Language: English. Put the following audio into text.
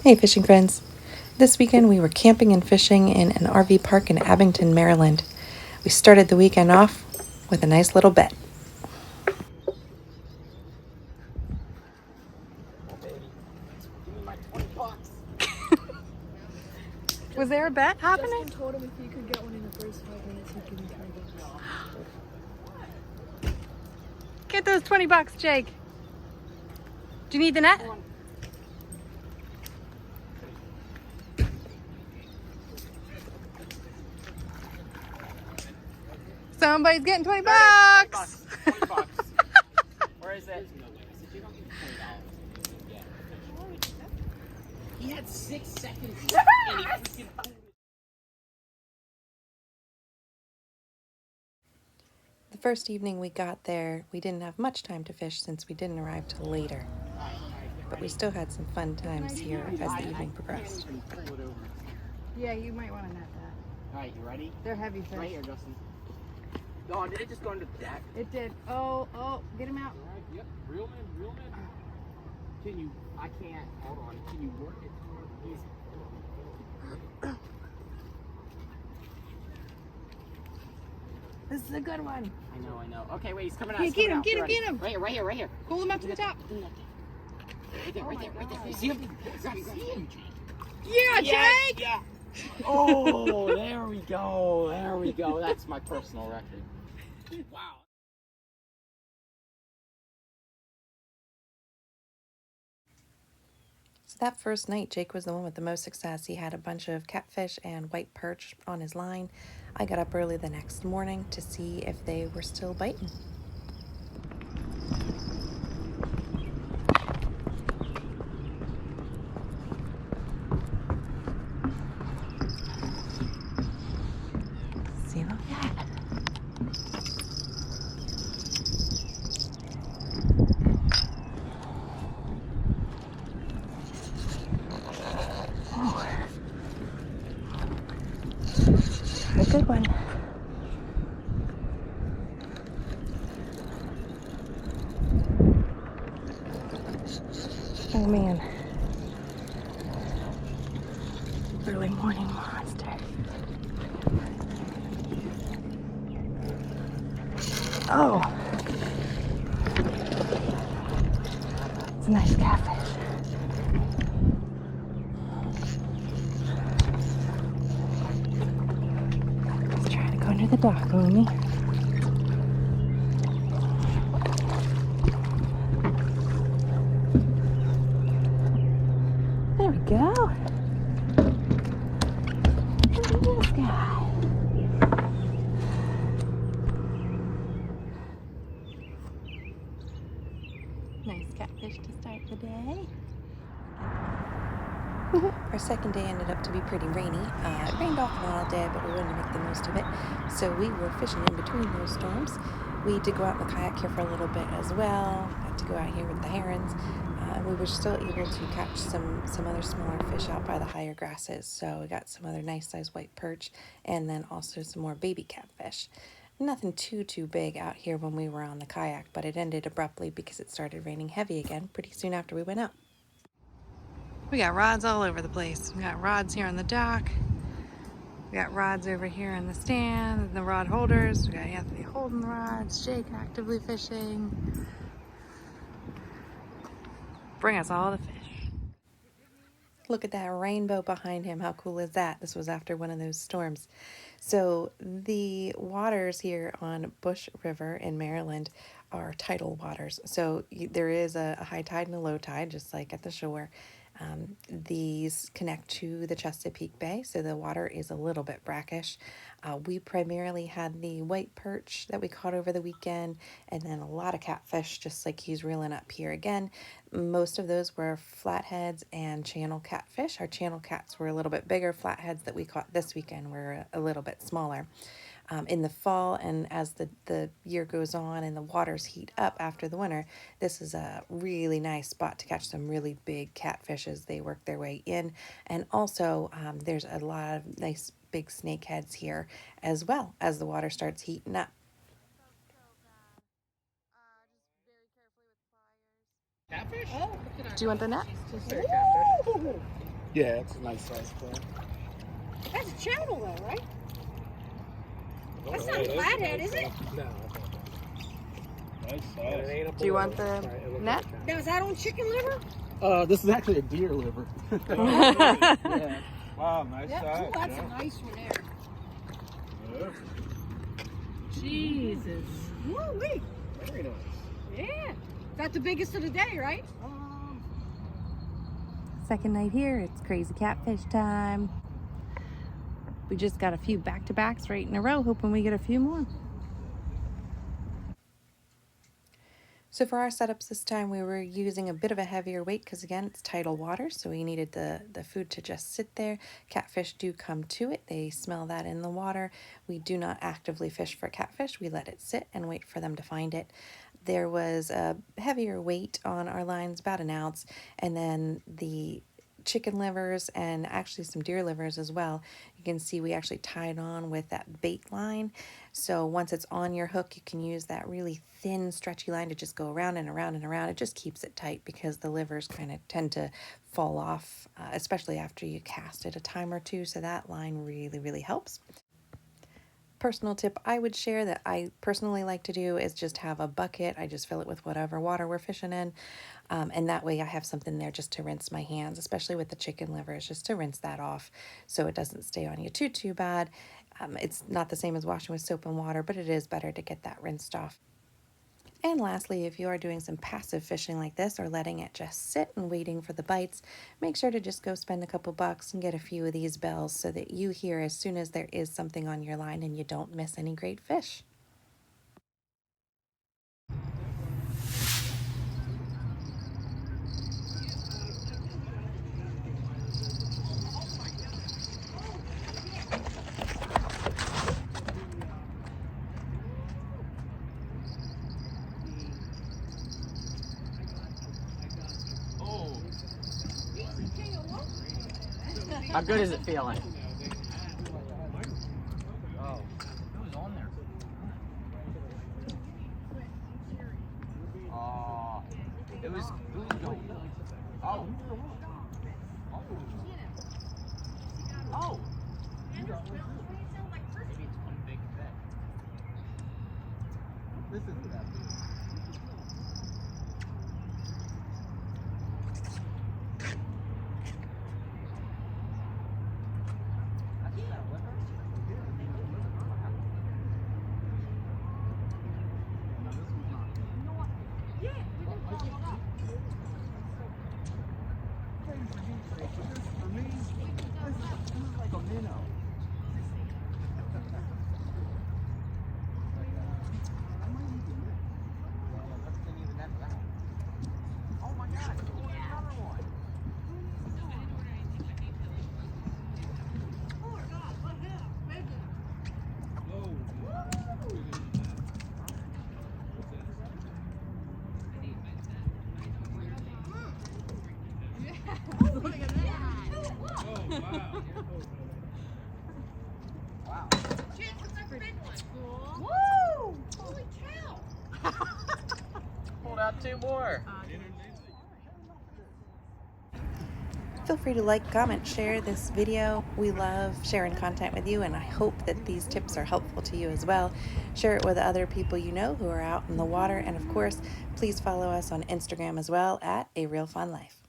Hey fishing friends! This weekend we were camping and fishing in an RV park in Abingdon, Maryland. We started the weekend off with a nice little bet. Was there a bet happening? Justin told him if he could get one in the first 5 minutes, he'd give me $20. Get those $20, Jake. Do you need the net? Somebody's getting $20. $20. Where is it? He had 6 seconds. And he freaking... The first evening we got there, we didn't have much time to fish since we didn't arrive till later. But we still had some fun times here as the evening progressed. Yeah, you might want to net that. Alright, you ready? They're heavy fish. Right here, Justin. Oh, did it just go under the deck? It did. Oh, get him out. Alright, yep. Reel in. Can you, I can't, hold on. Can you work it? Easy. This is a good one. I know. Okay, wait, he's coming out. Hey, He's get coming him, out. get him, Ready? get him. Right here. Pull him up to the top. Right there. You see him? You see him, Jake? Yeah, Jake! Yeah. Oh, there we go. That's my personal record. Wow. So that first night, Jake was the one with the most success. He had a bunch of catfish and white perch on his line. I got up early the next morning to see if they were still biting. See, look at that. A good one. Oh man. Early morning monster. Oh. It's a nice catfish. Under the dock, Amy. There we go. Look at this guy. Nice catfish to start the day. Our second day ended up to be pretty rainy. It rained off and on all day, but we wanted to make the most of it. So we were fishing in between those storms. We did go out in the kayak here for a little bit as well. Got to go out here with the herons. We were still able to catch some other smaller fish out by the higher grasses. So we got some other nice sized white perch and then also some more baby catfish. Nothing too big out here when we were on the kayak, but it ended abruptly because it started raining heavy again pretty soon after we went out. We got rods all over the place. We got rods here on the dock. We got rods over here in the stand, and the rod holders. We got Anthony holding the rods, Jake actively fishing. Bring us all the fish. Look at that rainbow behind him. How cool is that? This was after one of those storms. So the waters here on Bush River in Maryland are tidal waters. So there is a high tide and a low tide, just like at the shore. These connect to the Chesapeake Bay, so the water is a little bit brackish. We primarily had the white perch that we caught over the weekend, and then a lot of catfish, just like he's reeling up here again. Most of those were flatheads and channel catfish. Our channel cats were a little bit bigger. Flatheads that we caught this weekend were a little bit smaller. In the fall, and as the year goes on and the waters heat up after the winter, this is a really nice spot to catch some really big catfish as they work their way in. And also there's a lot of nice big snakeheads here as well as the water starts heating up. Catfish? Oh, Do you want the net? just catfish. Yeah, it's a nice size clam. That's a channel though, right? That's Oh, not a it is flathead, nice is it? size. No, Nice and it size. ain't a Do you want bull. the Right, it looks net? like a Now, is that on chicken liver? cat. This is actually a deer liver. Yeah. Wow, nice Yep. size. Oh, that's yeah. a nice one there. Yeah. Jesus. Woo-wee. Very nice. Yeah. That's the biggest of the day, right? Second night here, it's crazy catfish time. We just got a few back-to-backs right in a row, hoping we get a few more. So for our setups this time, we were using a bit of a heavier weight because, again, it's tidal water, so we needed the food to just sit there. Catfish do come to it. They smell that in the water. We do not actively fish for catfish. We let it sit and wait for them to find it. There was a heavier weight on our lines, about an ounce, and then the chicken livers and actually some deer livers as well. You can see we actually tied on with that bait line. So once it's on your hook, you can use that really thin, stretchy line to just go around and around and around. It just keeps it tight because the livers kind of tend to fall off, especially after you cast it a time or two. So that line really, really helps. Personal tip I would share that I personally like to do is just have a bucket. I just fill it with whatever water we're fishing in. And that way I have something there just to rinse my hands, especially with the chicken livers, just to rinse that off so it doesn't stay on you too bad. It's not the same as washing with soap and water, but it is better to get that rinsed off. And lastly, if you are doing some passive fishing like this or letting it just sit and waiting for the bites, make sure to just go spend a couple bucks and get a few of these bells so that you hear as soon as there is something on your line and you don't miss any great fish. How good is it feeling? Oh, it was on there. Oh, it was going. Oh. Oh. Maybe it's one big fish. This isn't that big. Wow. Woo! Holy cow! Pulled out two more. Feel free to like, comment, share this video. We love sharing content with you, and I hope that these tips are helpful to you as well. Share it with other people you know who are out in the water, and of course, please follow us on Instagram as well at A Real Fun Life.